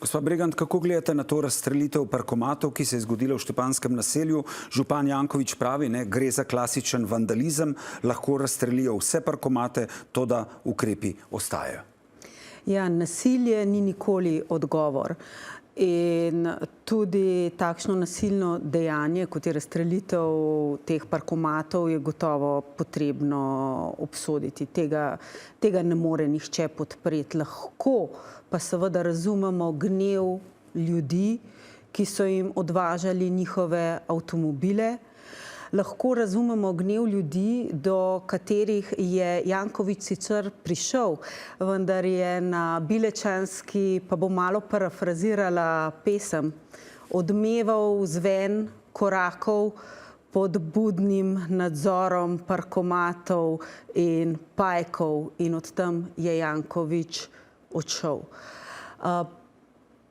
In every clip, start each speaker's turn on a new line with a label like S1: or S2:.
S1: Gospa Bregant, kako gledate na to razstrelitev parkomatov, ki se je zgodila v Štepanjskem naselju? Župan Janković pravi, gre za klasičen vandalizem, lahko razstrelijo vse parkomate, to da ukrepi ostajajo.
S2: Ja, nasilje ni nikoli odgovor. In tudi takšno nasilno dejanje, kot je razstrelitev teh parkomatov, je gotovo potrebno obsoditi. Tega ne more nihče podpreti. Lahko pa seveda razumemo gnev ljudi, ki so jim odvažali njihove avtomobile. Lahko razumemo gnev ljudi, do katerih je Janković sicer prišel, vendar je na Bilečanski, pa bom malo parafrazirala pesem, odmeval zven korakov pod budnim nadzorom parkomatov in pajkov in od tam je Janković odšel.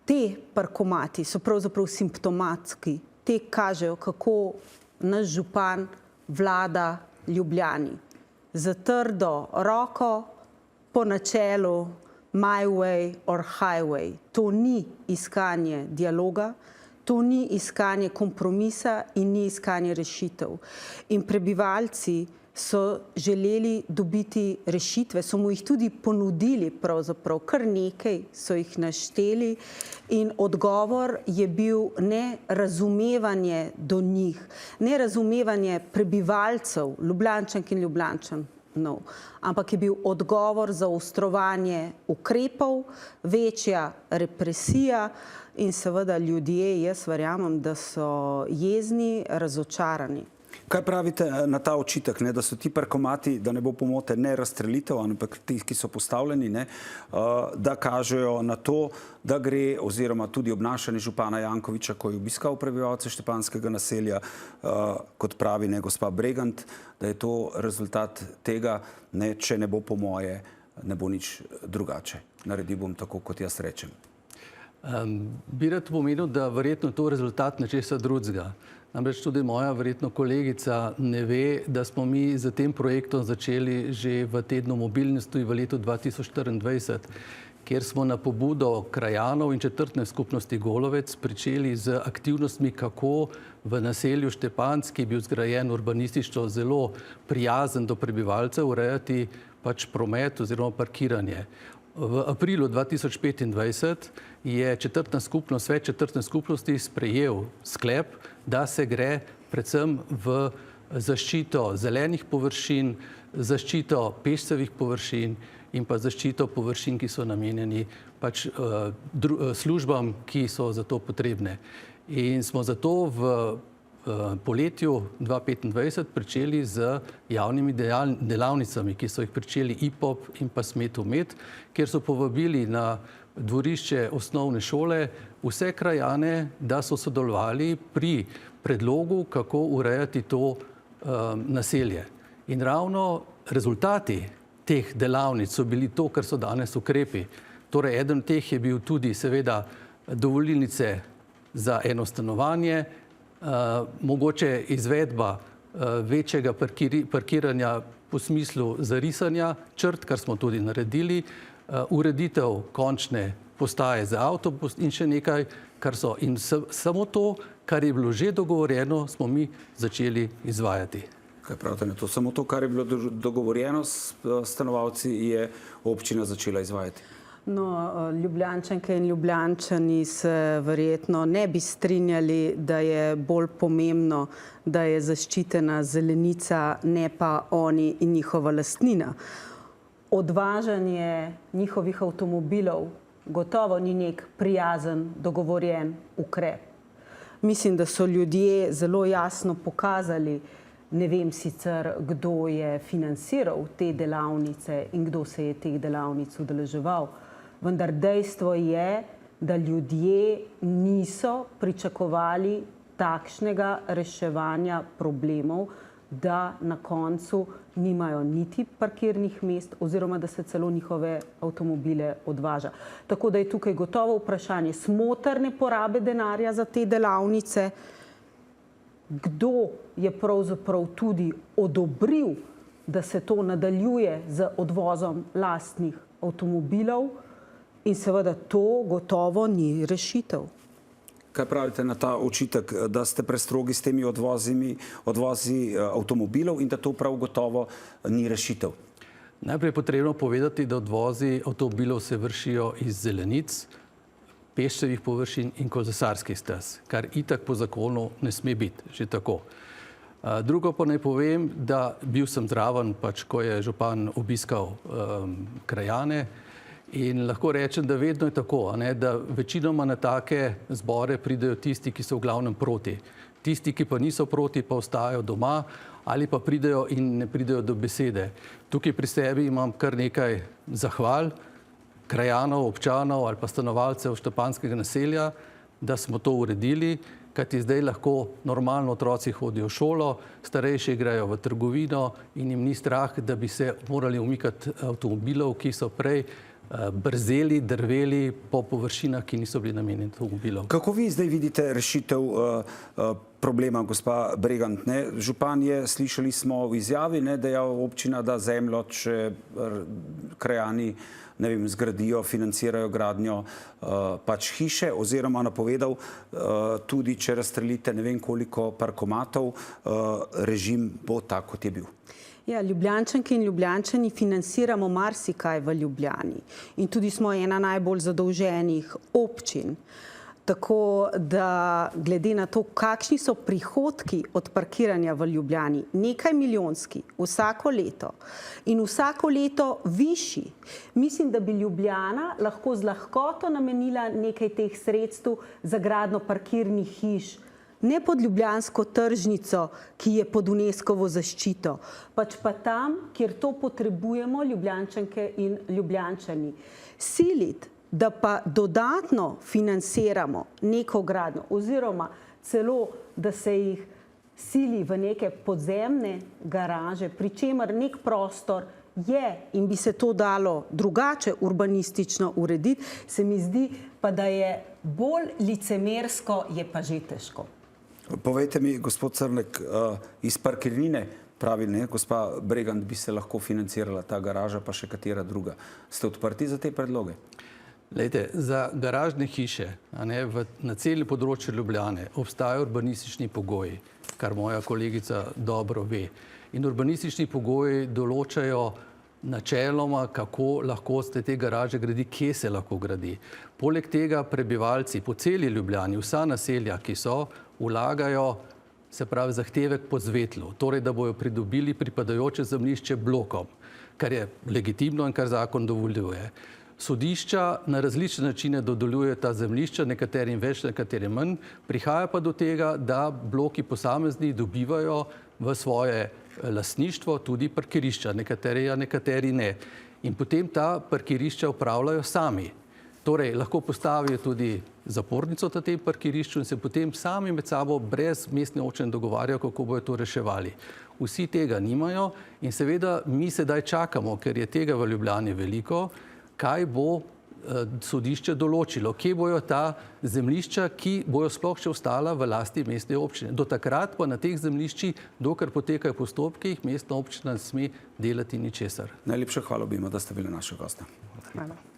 S2: Te parkomati so pravzaprav simptomatski. Te kažejo, kako naš župan vlada Ljubljani. Za trdo roko po načelu my way or highway. To ni iskanje dialoga, to ni iskanje kompromisa in ni iskanje rešitev. In prebivalci so želeli dobiti rešitve, so mu jih tudi ponudili pravzaprav, kar nekaj so jih našteli in odgovor je bil nerazumevanje do njih, nerazumevanje prebivalcev, Ljubljančank in Ljubljančanov, ampak je bil odgovor zaostrovanje ukrepov, večja represija in seveda ljudje, jaz verjamem, da so jezni, razočarani.
S1: Kaj pravite na ta očitek, da so ti parkomati, da ne bo pomote, ne razstrelitev, ampak ti, ki so postavljeni, da kažejo na to, da gre, oziroma tudi obnašanje župana Jankovića, ko je obiskal prebivalce Štepanjskega naselja, kot pravi gospa Bregant, da je to rezultat tega, če ne bo po moje, ne bo nič drugače. Naredil bom tako, kot jaz rečem.
S3: Bi rad pomenil, da verjetno to rezultat nečesa drugega. Namreč tudi moja verjetno kolegica ne ve, da smo mi z tem projektom začeli že v tednu mobilnosti v letu 2024, kjer smo na pobudo krajanov in četrtne skupnosti Golovec pričeli z aktivnostmi, kako v naselju Štepanjski, ki je bil zgrajen urbanistično zelo prijazen do prebivalcev, urejati promet oziroma parkiranje. V aprilu 2025 je četrtna skupnost, svet četrtne skupnosti sprejel sklep, da se gre predvsem v zaščito zelenih površin, zaščito pešcevih površin in pa zaščito površin, ki so namenjeni službam, ki so za to potrebne. In smo zato v poletju 2025 pričeli z javnimi delavnicami, ki so jih pričeli IPOP in pa Smetumet, kjer so povabili na dvorišče osnovne šole vse krajane, da so sodelovali pri predlogu, kako urejati to naselje. In ravno rezultati teh delavnic so bili to, kar so danes ukrepi. Torej, eden od teh je bil tudi seveda dovolilnice za eno stanovanje, mogoče izvedba večjega parkiranja po smislu zarisanja črt, kar smo tudi naredili, ureditev končne postaje za avtobus in še nekaj, kar so. In samo to, kar je bilo že dogovorjeno, smo mi začeli izvajati.
S1: Kaj pravite na to? Samo to, kar je bilo dogovorjeno s stanovalci, je občina začela izvajati?
S2: No, Ljubljančanke in Ljubljančani se verjetno ne bi strinjali, da je bolj pomembno, da je zaščitena zelenica, ne pa oni in njihova lastnina. Odvažanje njihovih avtomobilov gotovo ni nek prijazen, dogovorjen ukrep. Mislim, da so ljudje zelo jasno pokazali, ne vem sicer, kdo je financiral te delavnice in kdo se je teh delavnic udeleževal, vendar dejstvo je, da ljudje niso pričakovali takšnega reševanja problemov, da na koncu nimajo niti parkirnih mest oziroma da se celo njihove avtomobile odvaža. Tako da je tukaj gotovo vprašanje smotrne porabe denarja za te delavnice, kdo je pravzaprav tudi odobril, da se to nadaljuje z odvozom lastnih avtomobilov In seveda to gotovo ni rešitev.
S1: Kaj pravite na ta očitek, da ste prestrogi s temi odvozi avtomobilov in da to prav gotovo ni rešitev?
S3: Najprej je potrebno povedati, da odvozi avtomobilov se vršijo iz zelenic, peščevih površin in kolesarskih stez, kar itak po zakonu ne sme biti, že tako. Drugo pa naj povem, da bil sem zraven, ko je župan obiskal krajane, in lahko rečem, da vedno je tako, da večinoma na take zbore pridejo tisti, ki so v glavnem proti. Tisti, ki pa niso proti, pa ostajajo doma ali pa pridejo in ne pridejo do besede. Tukaj pri sebi imam kar nekaj zahval krajanov, občanov ali pa stanovalcev Štepanjskega naselja, da smo to uredili, kajti zdaj lahko normalno otroci hodijo v šolo, starejši grejo v trgovino in jim ni strah, da bi se morali umikati avtomobilov, ki so prej brzeli, drveli po površinah, ki niso bili namenjeni avtomobilov.
S1: Kako vi zdaj vidite rešitev problema, gospa Bregant? Župan je, slišali smo v izjavi, da je občina da zemljo, če krajani zgradijo, financirajo gradnjo hiše, oziroma napovedal tudi, če razstrelite ne vem koliko parkomatov, režim bo tak, kot je bil.
S2: Ja, Ljubljančanke in Ljubljančani financiramo marsikaj v Ljubljani in tudi smo ena najbolj zadolženih občin. Tako da glede na to, kakšni so prihodki od parkiranja v Ljubljani, nekaj milijonski vsako leto in vsako leto višji, mislim, da bi Ljubljana lahko z lahkoto namenila nekaj teh sredstev za gradnjo parkirnih hiš, ne pod ljubljansko tržnico, ki je pod UNESCO-vo zaščito, pač pa tam, kjer to potrebujemo Ljubljančanke in Ljubljančani. Siliti, da pa dodatno financiramo neko gradnjo oziroma celo, da se jih sili v neke podzemne garaže, pri čemer nek prostor je in bi se to dalo drugače urbanistično urediti, se mi zdi pa, da je bolj licemersko, je pa že težko.
S1: Povejte mi, gospod Crnek, iz parkirnine, pravi, gospa Bregant, bi se lahko financirala ta garaža, pa še katera druga. Ste odprti za te predloge?
S3: Lejte, za garažne hiše na celem področju Ljubljane obstajajo urbanistični pogoji, kar moja kolegica dobro ve. In urbanistični pogoji določajo načeloma, kako lahko se te garaže gradi, kje se lahko gradi. Poleg tega prebivalci po celi Ljubljani, vsa naselja, ki so, vlagajo, se pravi, zahtevek po zvetlu, torej da bojo pridobili pripadajoče zemljišče blokom, kar je legitimno in kar zakon dovoljuje. Sodišča na različne načine dodeljujejo ta zemljišča, nekaterim več, nekaterim manj, prihaja pa do tega, da bloki posamezni dobivajo v svoje lastništvo tudi parkirišča, nekateri ne. In potem ta parkirišča upravljajo sami. Torej, lahko postavijo tudi zapornico na tem parkirišču in se potem sami med sabo brez mestne občine dogovarjajo, kako bojo to reševali. Vsi tega nimajo in seveda mi sedaj čakamo, ker je tega v Ljubljani veliko, kaj bo sodišče določilo, kje bojo ta zemljišča, ki bojo sploh še ostala v lasti mestne občine. Do takrat pa na teh zemljiščih, dokler potekajo postopki, mestna občina ne sme delati ničesar.
S1: Najlepša hvala obima, da ste bili naša gosta.
S2: Hvala.